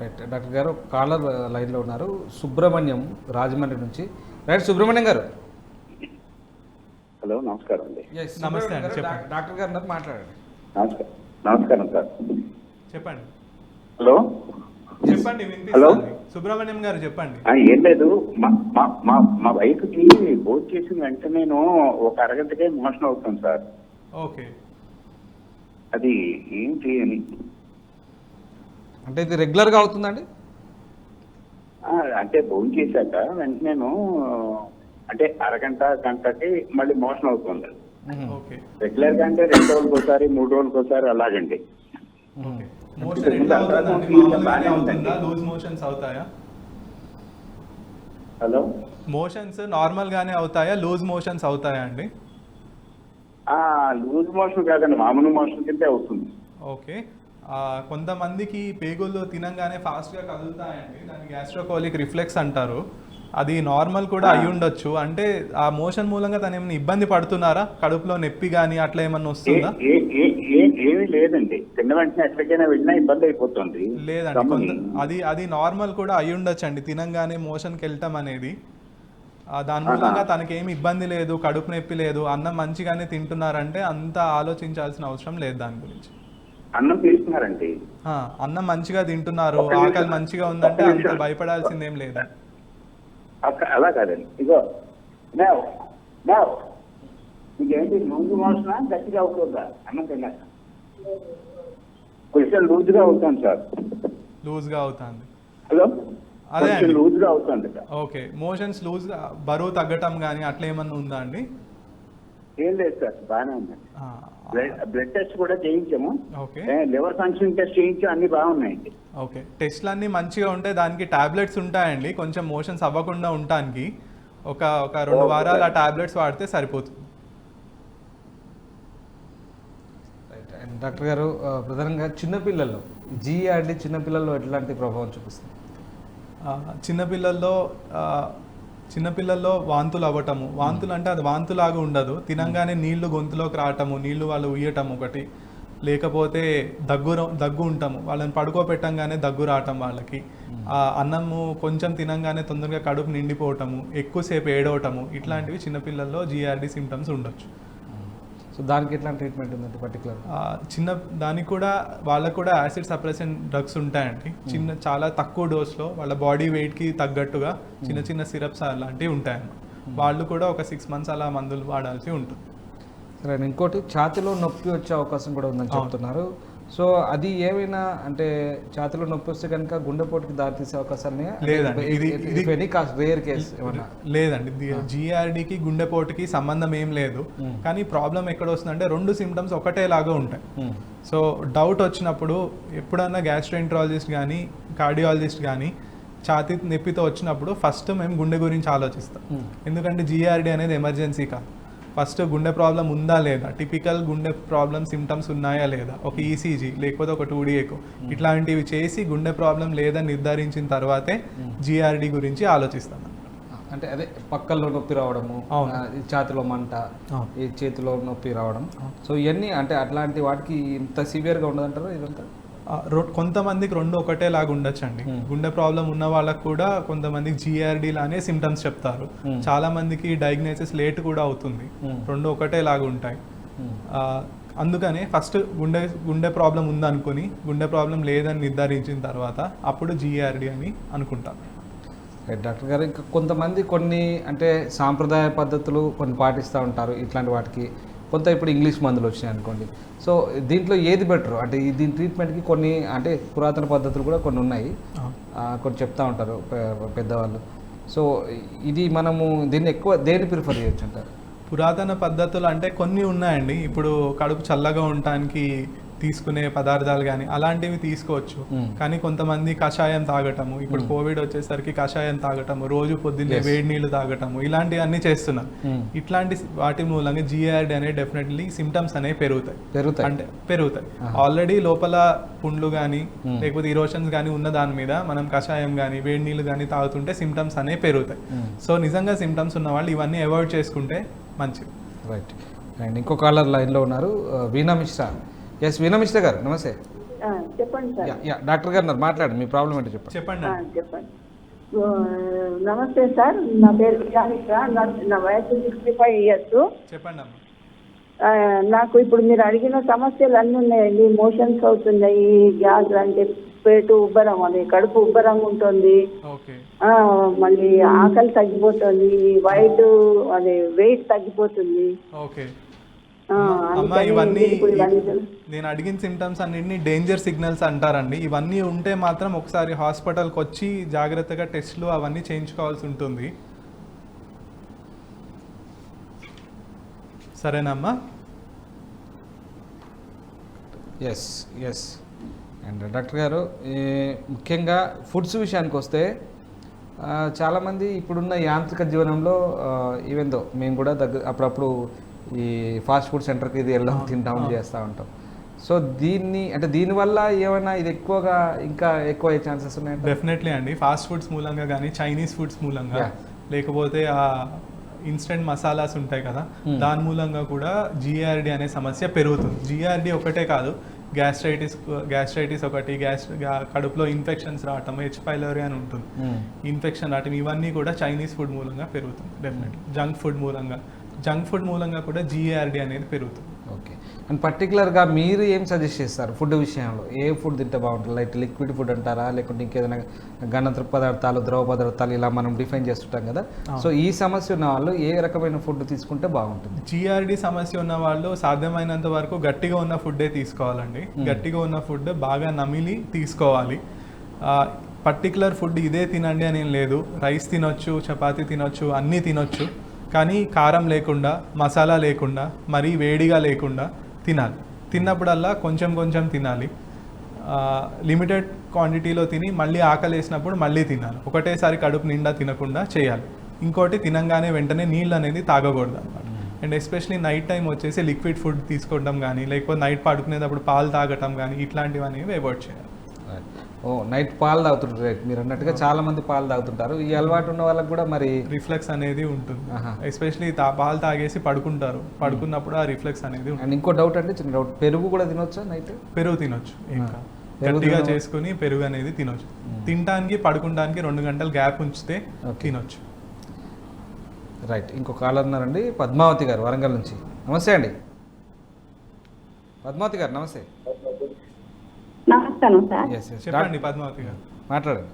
రైట్, డాక్టర్ గారు కాలర్ లైన్లో ఉన్నారు, సుబ్రహ్మణ్యం రాజమండ్రి నుంచి. రైట్, సుబ్రహ్మణ్యం గారు. హలో, నమస్కారం అండి. నమస్తే అండి, చెప్పండి. డాక్టర్ గారు ఉన్నారు, మాట్లాడండి. నమస్కారం సార్. చెప్పండి. హలో చెప్పండి, వినిపిస్తుంది. సుబ్రహ్మణ్యం గారు చెప్పండి. ఏం లేదు, మా వైఫ్కి భోజనం చేసిన వెంటనే నేను ఒక అరగంటకే మోషన్ అవుతాను సార్. ఓకే, అది ఏం చేయని? అంటే ఇది రెగ్యులర్గా అవుతుందండి? అంటే భోజనం చేశాక వెంటనే నేను అంటే అరగంట గంటకి మళ్ళీ మోషన్ అవుతుంది. రెగ్యులర్ గా అంటే 2 రోజులకు ఒకసారి 3 రోజులకు ఒకసారి అలాగండి. హలో, మోషన్స్ నార్మల్ గానే అవుతాయా, లూజ్ మోషన్స్ అవుతాయా అండి? లూజ్ మోషన్ కాదండి, మామూలు మోషన్ కింద అవుతుంది. ఓకే, కొంతమందికి పేగుల్లో తినంగానే ఫాస్ట్గా కదులుతాయండి, దాన్ని గ్యాస్ట్రోకోలిక్ రిఫ్లెక్స్ అంటారు. అది నార్మల్ కూడా అయి ఉండొచ్చు. అంటే ఆ మోషన్ మూలంగా తను ఏమైనా ఇబ్బంది పడుతున్నారా? కడుపులో నొప్పి కానీ అట్లా ఏమన్నా వస్తుందా? ఏమీ లేదండి, తిన్న వెంటనే ఎక్కడికైనా వెళ్ళినా ఇబ్బంది అయిపోతుంది. లేదండి, అది నార్మల్ కూడా అయి ఉండొచ్చు అండి, తినంగానే మోషన్కి వెళ్ళటం అనేది. దాని మూలంగా తనకేమి ఇబ్బంది లేదు, కడుపు నొప్పి లేదు, అన్నం మంచిగానే తింటున్నారంటే అంత ఆలోచించాల్సిన అవసరం లేదు దాని గురించి. అన్నం తీసుకున్నారండి, అన్నం మంచిగా తింటున్నారు, ఆకలి మంచిగా ఉందంటే అంత భయపడాల్సిందేం లేదు. అలా కాదండి, ఇగో మీకేంటి లూజ్ మోషనా గట్టిగా అవుతుందా? అన్నం తిన్నాక కొంచెం లూజ్గా అవుతాను సార్. లూజ్గా అవుతుంది. హలో, అదే లూజ్గా అవుతుంది. ఓకే, మోషన్స్ లూజ్, బరువు తగ్గటం కానీ అట్లా ఏమన్నా ఉందా అండి? ఏం లేదు సార్, బాగానే ఉంది. బ్లడ్ టెస్ట్ కూడా చేయించాము, ఓకే, లివర్ ఫంక్షన్ టెస్ట్ చేయించాము, అన్ని బాగున్నాయండి. ఓకే, టెస్ట్లు అన్ని మంచిగా ఉంటాయి, దానికి టాబ్లెట్స్ ఉంటాయండి కొంచెం మోషన్స్ అవ్వకుండా ఉండటానికి. ఒక 2 వారాలు ఆ టాబ్లెట్స్ వాడితే సరిపోతుంది. డాక్టర్ గారు, ప్రధానంగా చిన్నపిల్లల్లో జిఆర్డి చిన్నపిల్లల్లో ఎట్లాంటి ప్రభావం చూపిస్తుంది? చిన్నపిల్లల్లో వాంతులు అవ్వటము. వాంతులు అంటే అది వాంతులాగా ఉండదు, తినంగానే నీళ్లు గొంతులోకి రావటము, నీళ్లు వాళ్ళు ఉయ్యటం ఒకటి, లేకపోతే దగ్గు ఉంటాము, వాళ్ళని పడుకోబెట్టంగానే దగ్గు రావటం, వాళ్ళకి అన్నము కొంచెం తినంగానే తొందరగా కడుపు నిండిపోవటము, ఎక్కువసేపు ఏడవటము, ఇట్లాంటివి చిన్నపిల్లల్లో జిఆర్డి సిమ్టమ్స్ ఉండొచ్చు. సో దానికి ఎట్లాంటి ట్రీట్మెంట్ ఉందంటే పర్టికులర్? దానికి కూడా వాళ్ళకు కూడా యాసిడ్ సప్రెసెంట్ డ్రగ్స్ ఉంటాయండి, చాలా తక్కువ డోస్లో వాళ్ళ బాడీ వెయిట్కి తగ్గట్టుగా చిన్న సిరప్స్ అలాంటివి ఉంటాయన్నమాట. వాళ్ళు కూడా ఒక 6 months అలా మందులు వాడాల్సి ఉంటుంది. సరే, ఇంకోటి ఛాతీలో నొప్పి వచ్చే అవకాశం కూడా ఉందని చెప్తున్నారు. సో అది ఏమైనా అంటే ఛాతీలో నొప్పి వస్తే కనుక గుండెపోటుకి దారితీసే అవకాశాలు లేదండి, ఇది రేర్ కేస్ ఏమన్నా లేదండి. జిఆర్డీకి గుండెపోటుకి సంబంధం ఏం లేదు. కానీ ప్రాబ్లం ఎక్కడ వస్తుందంటే 2 సిమ్టమ్స్ ఒకటేలాగా ఉంటాయి. సో డౌట్ వచ్చినప్పుడు ఎప్పుడన్నా గ్యాస్ట్రోఎంట్రాలజిస్ట్ కానీ కార్డియాలజిస్ట్ కానీ ఛాతీ నొప్పితో వచ్చినప్పుడు ఫస్ట్ మేము గుండె గురించి ఆలోచిస్తాం. ఎందుకంటే జిఆర్డీ అనేది ఎమర్జెన్సీ కాదు. ఫస్ట్ గుండె ప్రాబ్లం ఉందా లేదా, టిపికల్ గుండె ప్రాబ్లం సిమ్టమ్స్ ఉన్నాయా లేదా, ఒక ఈసీజీ లేకపోతే ఒక 2D ఎకో ఇట్లాంటివి చేసి గుండె ప్రాబ్లం లేదని నిర్ధారించిన తర్వాతే జిఆర్డీ గురించి ఆలోచిస్తాం. అంటే అదే పక్కల్లో నొప్పి రావడము, ఈ ఛాతిలో మంట, ఈ చేతిలో నొప్పి రావడం, సో ఇవన్నీ అంటే అట్లాంటి వాటికి ఇంత సివియర్గా ఉండదంటారు ఇదంతా? కొంతమందికి 2 ఒకటేలాగా ఉండొచ్చండి. గుండె ప్రాబ్లం ఉన్న వాళ్ళకు కూడా కొంతమందికి జిఆర్డీ లానే సిమ్టమ్స్ చెప్తారు. చాలా మందికి డయాగ్నోసిస్ లేట్ కూడా అవుతుంది. 2 ఒకటేలాగా ఉంటాయి. అందుకనే ఫస్ట్ గుండె ప్రాబ్లం ఉందనుకొని గుండె ప్రాబ్లం లేదని నిర్ధారించిన తర్వాత అప్పుడు జిఆర్డీ అని అనుకుంటాం. డాక్టర్ గారు, ఇంకా కొంతమంది కొన్ని అంటే సాంప్రదాయ పద్ధతులు కొన్ని పాటిస్తూ ఉంటారు ఇట్లాంటి వాటికి, కొంత ఇప్పుడు ఇంగ్లీష్ మందులు వచ్చినాయి అనుకోండి. సో దీంట్లో ఏది బెటర్ అంటే దీని ట్రీట్మెంట్కి కొన్ని అంటే పురాతన పద్ధతులు కూడా కొన్ని ఉన్నాయి, కొన్ని చెప్తా ఉంటారు పెద్దవాళ్ళు. సో ఇది మనము దీన్ని ఎక్కువ దేన్ని ప్రిఫర్ చేయొచ్చు అంటారు? పురాతన పద్ధతులు అంటే కొన్ని ఉన్నాయండి. ఇప్పుడు కడుపు చల్లగా ఉండటానికి తీసుకునే పదార్థాలు కానీ అలాంటివి తీసుకోవచ్చు. కానీ కొంతమంది కషాయం తాగటము, ఇప్పుడు కోవిడ్ వచ్చేసరికి కషాయం తాగటము, రోజు పొద్దున్నే వేడి నీళ్లు తాగటము, ఇలాంటివన్నీ చేస్తున్నారు. ఇట్లాంటి వాటి మూలంగా జిఆర్డీ అనేది డెఫినెట్లీ సిమ్టమ్స్ అనేవి పెరుగుతాయి. ఆల్రెడీ లోపల పుండ్లు కానీ లేకపోతే ఇరోషన్స్ కానీ ఉన్న దాని మీద మనం కషాయం కానీ వేడి నీళ్లు కానీ తాగుతుంటే సిమ్టమ్స్ అనేవి పెరుగుతాయి. సో నిజంగా సిమ్టమ్స్ ఉన్న వాళ్ళు ఇవన్నీ అవాయిడ్ చేసుకుంటే మంచిది. రైట్. అండ్ ఇంకో కాలర్ లైన్లో ఉన్నారు, వీణా మిశ్రా. ఎస్, వీణా మిశ్రా గారు నమస్తే. చెప్పండి సార్. డాక్టర్ గారు చెప్పండి, మీ ప్రాబ్లం ఏంటో చెప్పండి. చెప్పండి. నమస్తే సార్, నా పేరు విజయానిక, నా వయసు 65 years. చెప్పండి అమ్మా. నాకు ఇప్పుడు మీరు అడిగిన సమస్యలు అన్నీ ఉన్నాయండి. మోషన్స్ అవుతున్నాయి, గ్యాస్ అంటే పేటు ఉబ్బరం, అది కడుపు ఉబ్బరంగా ఉంటుంది, మళ్ళీ ఆకలి తగ్గిపోతుంది, అది వెయిట్ తగ్గిపోతుంది. అమ్మా, ఇవన్నీ నేను అడిగిన సిమ్టమ్స్ అన్నింటినీ డేంజర్ సిగ్నల్స్ అంటారండి. ఇవన్నీ ఉంటే మాత్రం ఒకసారి హాస్పిటల్కి వచ్చి జాగ్రత్తగా టెస్ట్లు అవన్నీ చేయించుకోవాల్సి ఉంటుంది. సరేనమ్మా? ఎస్. అండ్ డాక్టర్ గారు, ముఖ్యంగా ఫుడ్స్ విషయానికి వస్తే చాలామంది ఇప్పుడున్న యాంత్రిక జీవనంలో ఈవెందో మేము కూడా అప్పుడప్పుడు ఈ ఫాస్ట్ ఫుడ్ సెంటర్కి ఇది వెళ్ళాం, తింటాం, చేస్తూ ఉంటాం. సో దీనివల్ల ఏమైనా ఇది ఇంకా ఎక్కువ అయ్యే ఛాన్సెస్ ఉన్నాయి? డెఫినెట్లీ అండి. ఫాస్ట్ ఫుడ్స్ మూలంగా కానీ చైనీస్ ఫుడ్స్ మూలంగా లేకపోతే ఆ ఇన్స్టెంట్ మసాలాస్ ఉంటాయి కదా, దాని మూలంగా కూడా జిఆర్డీ అనే సమస్య పెరుగుతుంది. జిఆర్డీ ఒకటే కాదు, గ్యాస్ట్రైటిస్ ఒకటి, కడుపులో ఇన్ఫెక్షన్స్ రావటం, H. pylori అని ఉంటుంది, ఇన్ఫెక్షన్ రావటం, ఇవన్నీ కూడా చైనీస్ ఫుడ్ మూలంగా పెరుగుతుంది. డెఫినెట్లీ జంక్ ఫుడ్ మూలంగా కూడా జిఆర్డీ అనేది పెరుగుతుంది. ఓకే. అండ్ పర్టికులర్గా మీరు ఏం సజెస్ట్ చేస్తారు ఫుడ్ విషయంలో? ఏ ఫుడ్ తింటే బాగుంటుంది? లైక్ లిక్విడ్ ఫుడ్ అంటారా, లేకుంటే ఇంకేదైనా ఘనద్ర పదార్థాలు, ద్రవ పదార్థాలు, ఇలా మనం డిఫైన్ చేస్తుంటాం కదా. సో ఈ సమస్య ఉన్న వాళ్ళు ఏ రకమైన ఫుడ్ తీసుకుంటే బాగుంటుంది? జిఆర్డీ సమస్య ఉన్న వాళ్ళు సాధ్యమైనంత వరకు గట్టిగా ఉన్న ఫుడ్డే తీసుకోవాలండి. గట్టిగా ఉన్న ఫుడ్ బాగా నమిలి తీసుకోవాలి. పర్టికులర్ ఫుడ్ ఇదే తినండి అని ఏం లేదు. రైస్ తినొచ్చు, చపాతీ తినొచ్చు, అన్నీ తినొచ్చు. కానీ కారం లేకుండా, మసాలా లేకుండా, మరీ వేడిగా లేకుండా తినాలి. తిన్నప్పుడల్లా కొంచెం తినాలి. లిమిటెడ్ క్వాంటిటీలో తిని మళ్ళీ ఆకలి వేసినప్పుడు మళ్ళీ తినాలి. ఒకటేసారి కడుపు నిండా తినకుండా చేయాలి. ఇంకోటి, తినంగానే వెంటనే నీళ్ళు అనేది తాగకూడదు అనమాట. అండ్ ఎస్పెషలీ నైట్ టైం వచ్చేసి లిక్విడ్ ఫుడ్ తీసుకోవడం కానీ, లేకపోతే నైట్ పడుకునేటప్పుడు పాలు తాగటం కానీ, ఇట్లాంటివి అనేవి అవాయిడ్ చేయాలి. నైట్ పాలు తాగుతుంటారు మీరు అన్నట్టుగా, చాలా మంది పాలు తాగుతుంటారు. ఈ అలవాటు ఉన్న వాళ్ళకి కూడా మరి రిఫ్లెక్స్ అనేది ఉంటుంది. ఎస్పెషలీ పాలు తాగేసి పడుకుంటారు, పడుకున్నప్పుడు ఆ రిఫ్లెక్స్ అనేది ఉంటుంది. అండ్ ఇంకో డౌట్ అంటే చిన్న డౌట్, పెరుగు కూడా తినొచ్చా నైట్? పెరుగు తినొచ్చు, ఇంకా గట్టిగా చేసుకుని పెరుగు అనేది తినొచ్చు. తినడానికి పడుకుంటానికి 2 గంటలు గ్యాప్ ఉంచితే తినొచ్చు. రైట్. ఇంకో కాలర్ ఉన్నారండి, పద్మావతి గారు వరంగల్ నుంచి. నమస్తే అండి పద్మావతి గారు. నమస్తే. నమస్కారం సార్. చెప్పండి పద్మావతి గారు, మాట్లాడండి.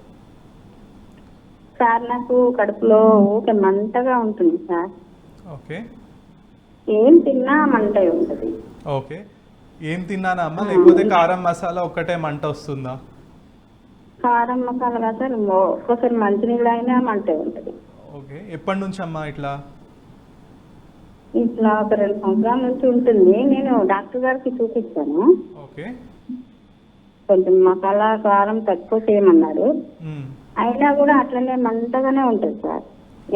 సార్, నాకు కడుపులో ఊకే మంటగా ఉంటుంది సార్. ఓకే. ఏం తిన్నా మంట ఉంటుంది. ఓకే. ఏం తిన్నానా అమ్మా, లేకపోతే కారం మసాలా ఒక్కటే మంట వస్తుందా? కారం మసాలా కదా సార్, ఒక్కోసారి మంచినీళ్ళు అయినా మంటే ఉంటుంది. ఓకే, ఎప్పటి నుంచి అమ్మా ఇట్లా? ఇట్లా ఒక 2 సంవత్సరాల నుంచి ఉంటుంది. నేను డాక్టర్ గారికి చూపించాను, ఓకే. కొంచెం మసాలా కారం తక్కువ చేయమన్నారు. మ్మ్. అయినా కూడా అట్లనే మంటగానే ఉంటుంది సార్,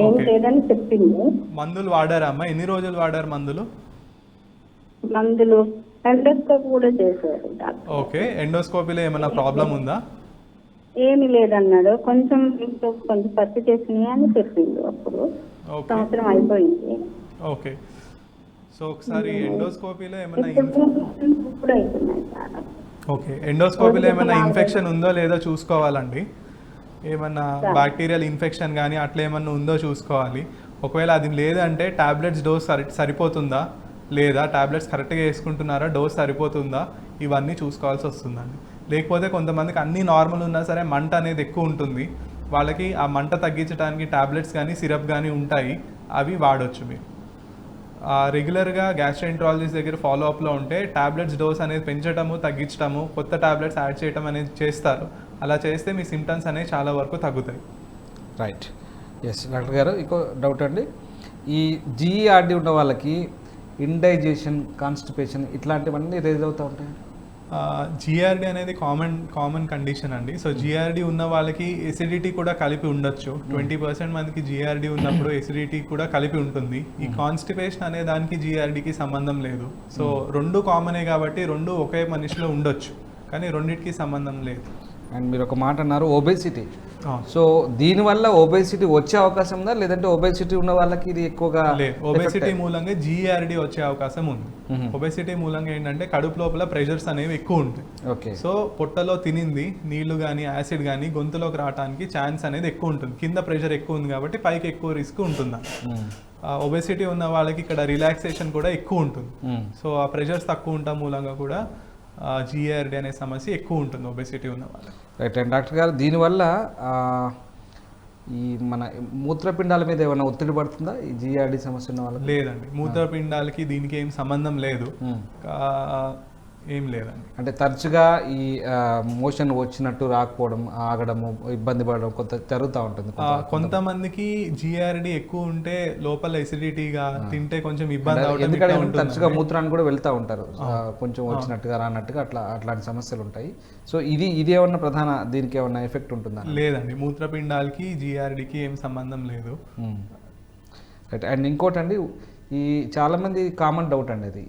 ఏం ఓకే. లేదని చెప్పింది. మందులు వాడారా అమ్మా? ఎన్ని రోజులు వాడారు మందులు? మందులు ఎండోస్కోప్ కూడా చేశారు డాక్టర్. ఓకే, ఎండోస్కోపీలో ఏమైనా ప్రాబ్లం ఉందా? ఏమీ లేదన్నాడు. కొంచెం పత్తి చేసినాయి అని చెప్పిండు. అప్పుడు ఓకే. సంవత్సరం అయిపోయింది. ఓకే, సో ఒకసారి ఎండోస్కోపీలో ఏమైనా ఇప్పుడు అవుతున్నాయి సార్. ఓకే, ఎండోస్కోపీలో ఏమైనా ఇన్ఫెక్షన్ ఉందో లేదో చూసుకోవాలండి. ఏమన్నా బ్యాక్టీరియల్ ఇన్ఫెక్షన్ కానీ అట్లా ఏమన్నా ఉందో చూసుకోవాలి. ఒకవేళ అది లేదంటే టాబ్లెట్స్ డోస్ సరిపోతుందా లేదా, టాబ్లెట్స్ కరెక్ట్గా వేసుకుంటున్నారా, డోస్ సరిపోతుందా, ఇవన్నీ చూసుకోవాల్సి వస్తుందండి. లేకపోతే కొంతమందికి అన్నీ నార్మల్ ఉన్నా సరే మంట అనేది ఎక్కువ ఉంటుంది. వాళ్ళకి ఆ మంట తగ్గించడానికి టాబ్లెట్స్ కానీ సిరప్ కానీ ఉంటాయి, అవి వాడొచ్చు మీరు. రెగ్యులర్గా గ్యాస్ట్రోఎంట్రాలజిస్ట్ దగ్గర ఫాలోఅప్లో ఉంటే టాబ్లెట్స్ డోస్ అనేది పెంచడము, తగ్గించడము, కొత్త టాబ్లెట్స్ యాడ్ చేయడం అనేది చేస్తారు. అలా చేస్తే మీ సిమ్టమ్స్ అనేవి చాలా వరకు తగ్గుతాయి. రైట్. ఎస్ డాక్టర్ గారు, ఇంకో డౌట్ అండి. ఈ జీఈఆర్డీ ఉన్న వాళ్ళకి ఇండైజెషన్, కాన్స్టిపేషన్ ఇట్లాంటివన్నీ రేజ్ అవుతూ ఉంటాయి. జిఆర్డి అనేది కామన్ కండిషన్ అండి. సో జిఆర్డి ఉన్న వాళ్ళకి ఎసిడిటీ కూడా కలిపి ఉండొచ్చు. 20% మందికి జిఆర్డి ఉన్నప్పుడు ఎసిడిటీ కూడా కలిపి ఉంటుంది. ఈ కాన్స్టిపేషన్ అనే దానికి జిఆర్డికి సంబంధం లేదు. సో రెండు కామనే కాబట్టి రెండు ఒకే మనిషిలో ఉండొచ్చు, కానీ రెండింటికి సంబంధం లేదు. అండ్ మీరు ఒక మాట అన్నారు ఒబేసిటీ. సో దీనివల్ల ఒబేసిటీ వచ్చే అవకాశం ఉందా, లేదంటే ఒబేసిటీ ఉన్న వాళ్ళకి ఇది ఎక్కువగా లేదు, ఒబేసిటీ మూలంగా జిఆర్డి వచ్చే అవకాశం ఉంది. ఒబేసిటీ మూలంగా ఏంటంటే కడుపు లోపల ప్రెషర్స్ అనేవి ఎక్కువ ఉంటాయి. ఓకే. సో పొట్టలో తినింది నీళ్లు కానీ యాసిడ్ కానీ గొంతులోకి రావడానికి ఛాన్స్ అనేది ఎక్కువ ఉంటుంది. కింద ప్రెషర్ ఎక్కువ ఉంది కాబట్టి పైకి ఎక్కువ రిస్క్ ఉంటుంది. ఒబేసిటీ ఉన్న వాళ్ళకి ఇక్కడ రిలాక్సేషన్ కూడా ఎక్కువ ఉంటుంది. సో ఆ ప్రెషర్స్ తక్కువ ఉండటం మూలంగా కూడా జిఆర్డి అనే సమస్య ఎక్కువ ఉంటుంది ఒబేసిటీ ఉన్న వాళ్ళకి. రైట్. అండ్ డాక్టర్ గారు, దీనివల్ల ఈ మన మూత్రపిండాల మీద ఏమైనా ఒత్తిడి పడుతుందా ఈ జిఆర్డి సమస్య ఉన్న వాళ్ళకి? లేదండి, మూత్రపిండాలకి దీనికి ఏం సంబంధం లేదు. ఏం లేదండి. అంటే తరచుగా ఈ మోషన్ వచ్చినట్టు రాకపోవడం, ఆగడము, ఇబ్బంది పడడం కొంత జరుగుతూ ఉంటుంది. కొంతమందికి జిఆర్డి ఎక్కువ ఉంటే లోపల ఎసిడిటీగా తింటే కొంచెం ఇబ్బంది అవుతుంది. ఎందుకంటే తరచుగా మూత్రాన్ని కూడా వెళ్తూ ఉంటారు, కొంచెం వచ్చినట్టుగా రానట్టుగా అట్లాంటి సమస్యలు ఉంటాయి. సో ఇది ఏమన్నా ప్రధాన దీనికి ఏమన్నా ఎఫెక్ట్ ఉంటుందా? లేదండి, మూత్రపిండాలకి జిఆర్డికి ఏం సంబంధం లేదు. రైట్. అండ్ ఇంకోటి అండి, ఈ చాలామంది కామన్ డౌట్ అండి, అది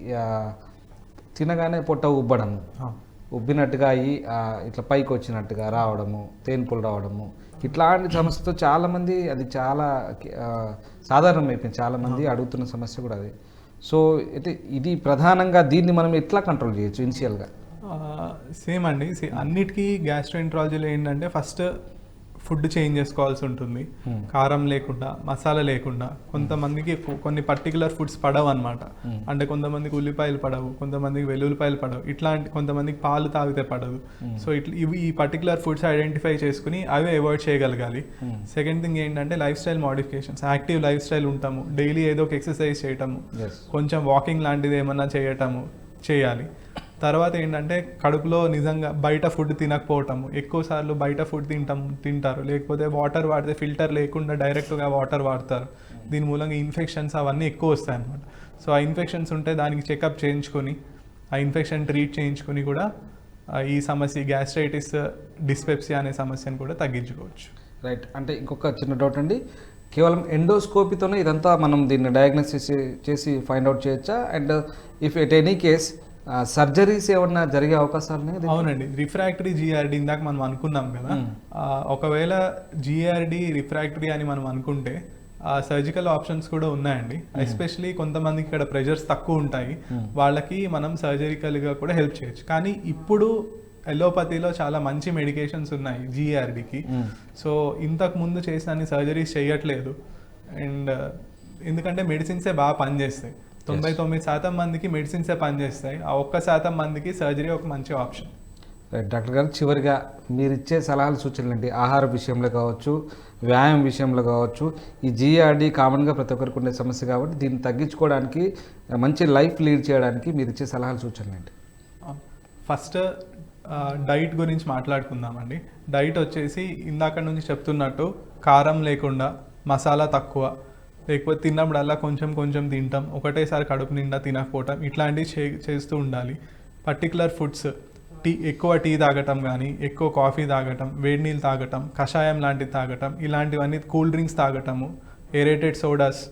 తినగానే పొట్ట ఉబ్బడము, ఉబ్బినట్టుగా అయ్యి ఇట్లా పైకి వచ్చినట్టుగా రావడము, తేన్పులు రావడము, ఇట్లాంటి సమస్యతో చాలామంది, అది చాలా సాధారణం అయిపోయింది, చాలామంది అడుగుతున్న సమస్య కూడా అది. సో అయితే ఇది ప్రధానంగా దీన్ని మనం ఎట్లా కంట్రోల్ చేయొచ్చు ఇనిషియల్గా? సేమ్ అండి, అన్నిటికీ గ్యాస్ట్రోఎంట్రాలజీలో ఏంటంటే ఫస్ట్ ఫుడ్ చేంజ్ చేసుకోవాల్సి ఉంటుంది. కారం లేకుండా, మసాలా లేకుండా. కొంతమందికి కొన్ని పర్టికులర్ ఫుడ్స్ పడవు అనమాట. అంటే కొంతమందికి ఉల్లిపాయలు పడవు, కొంతమందికి వెల్లుల్లిపాయలు పడవు, ఇట్లాంటి కొంతమందికి పాలు తాగితే పడదు. సో ఇవి ఈ పర్టికులర్ ఫుడ్స్ ఐడెంటిఫై చేసుకుని అవే అవాయిడ్ చేయగలగాలి. సెకండ్ థింగ్ ఏంటంటే life style modifications. Active life style ఉంటాము, డైలీ ఏదో ఒక ఎక్సర్సైజ్ చేయటము, కొంచెం వాకింగ్ లాంటిది ఏమన్నా చేయాలి. తర్వాత ఏంటంటే కడుపులో నిజంగా బయట ఫుడ్ తినకపోవటము, ఎక్కువసార్లు బయట ఫుడ్ తింటారు, లేకపోతే వాటర్ వాడితే ఫిల్టర్ లేకుండా డైరెక్ట్గా వాటర్ వాడతారు. దీని మూలంగా ఇన్ఫెక్షన్స్ అవన్నీ ఎక్కువ వస్తాయి అన్నమాట. సో ఆ ఇన్ఫెక్షన్స్ ఉంటే దానికి చెకప్ చేయించుకొని, ఆ ఇన్ఫెక్షన్ ట్రీట్ చేయించుకొని కూడా ఈ సమస్య గ్యాస్ట్రైటిస్, డిస్పెప్సియా అనే సమస్యను కూడా తగ్గించుకోవచ్చు. రైట్. అంటే ఇంకొక చిన్న డౌట్ అండి, కేవలం ఎండోస్కోపీతోనే ఇదంతా మనం దీన్ని డయాగ్నోసిస్ చేసి ఫైండ్ అవుట్ చేయొచ్చా? And if at any case surgeries ఏమన్నా జరిగే అవకాశాలు ఉన్నాయి? అవునండి, రిఫ్రాక్టరీ జిఆర్డి ఇందాక మనం అనుకున్నాం కదా, ఒకవేళ జిఆర్డి రిఫ్రాక్టరీ అని మనం అనుకుంటే సర్జికల్ ఆప్షన్స్ కూడా ఉన్నాయండి. ఎస్పెషలీ కొంతమందికి ఇక్కడ ప్రెషర్స్ తక్కువ ఉంటాయి, వాళ్ళకి మనం సర్జరికల్గా కూడా హెల్ప్ చేయొచ్చు. కానీ ఇప్పుడు ఎలోపతిలో చాలా మంచి మెడికేషన్స్ ఉన్నాయి జిఆర్డికి. సో ఇంతకు ముందు చేసిన సర్జరీస్ చేయట్లేదు. అండ్ ఎందుకంటే మెడిసిన్సే బాగా పనిచేస్తాయి. 99% మందికి మెడిసిన్సే పనిచేస్తాయి. ఆ 1% మందికి సర్జరీ ఒక మంచి ఆప్షన్. రైట్. డాక్టర్ గారు, చివరిగా మీరు ఇచ్చే సలహాలు, సూచనలు ఏంటి? ఆహార విషయంలో కావచ్చు, వ్యాయామం విషయంలో కావచ్చు, ఈ జిఆర్డి కామన్గా ప్రతి ఒక్కరికి ఉండే సమస్య కాబట్టి దీన్ని తగ్గించుకోవడానికి, మంచి లైఫ్ లీడ్ చేయడానికి మీరు ఇచ్చే సలహాలు, సూచనలు ఏంటి? ఫస్ట్ డైట్ గురించి మాట్లాడుకుందామండి. డైట్ వచ్చేసి ఇందాక నుంచి చెప్తున్నట్టు కారం లేకుండా, మసాలా తక్కువ, లేకపోతే తిన్నప్పుడల్లా కొంచెం కొంచెం తింటాం, ఒకటేసారి కడుపు నిండా తినకపోవటం, ఇట్లాంటివి చేస్తూ ఉండాలి. పర్టికులర్ ఫుడ్స్, ఎక్కువ టీ తాగటం కానీ, ఎక్కువ కాఫీ తాగటం, వేడి నీళ్ళు తాగటం, కషాయం లాంటివి తాగటం, ఇలాంటివన్నీ, కూల్ డ్రింక్స్ తాగటము, ఏరేటెడ్ సోడాస్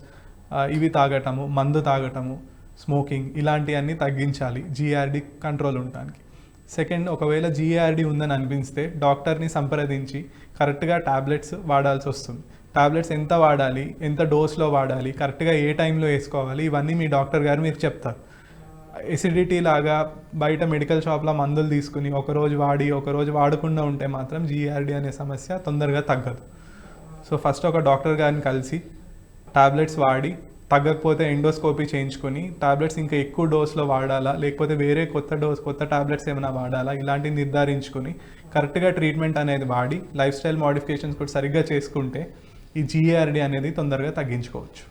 ఇవి తాగటము, మందు తాగటము, స్మోకింగ్, ఇలాంటివన్నీ తగ్గించాలి జీఆర్డీ కంట్రోల్ ఉండడానికి. సెకండ్, ఒకవేళ జీఆర్డీ ఉందని అనిపిస్తే డాక్టర్ని సంప్రదించి కరెక్ట్గా టాబ్లెట్స్ వాడాల్సి వస్తుంది. టాబ్లెట్స్ ఎంత వాడాలి, ఎంత డోస్లో వాడాలి, కరెక్ట్గా ఏ టైంలో వేసుకోవాలి, ఇవన్నీ మీ డాక్టర్ గారు మీకు చెప్తారు. ఎసిడిటీ లాగా బయట మెడికల్ షాప్లో మందులు తీసుకుని ఒకరోజు వాడి ఒకరోజు వాడకుండా ఉంటే మాత్రం జీఆర్డీ అనే సమస్య తొందరగా తగ్గదు. సో ఫస్ట్ ఒక డాక్టర్ గారిని కలిసి టాబ్లెట్స్ వాడి, తగ్గకపోతే ఎండోస్కోపీ చేయించుకొని టాబ్లెట్స్ ఇంకా ఎక్కువ డోస్లో వాడాలా, లేకపోతే వేరే కొత్త టాబ్లెట్స్ ఏమైనా వాడాలా, ఇలాంటివి నిర్ధారించుకొని కరెక్ట్గా ట్రీట్మెంట్ అనేది వాడి లైఫ్ స్టైల్ మోడిఫికేషన్స్ కూడా సరిగ్గా చేసుకుంటే ఈ జీఆర్డీ అనేది తొందరగా తగ్గించుకోవచ్చు.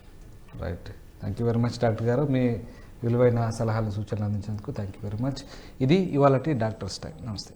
Right, thank you very much doctor గారు. మీ విలువైన సలహాలు సూచనలు అందించేందుకు థ్యాంక్ యూ వెరీ మచ్. ఇది ఇవాళ డాక్టర్స్ టైం. నమస్తే.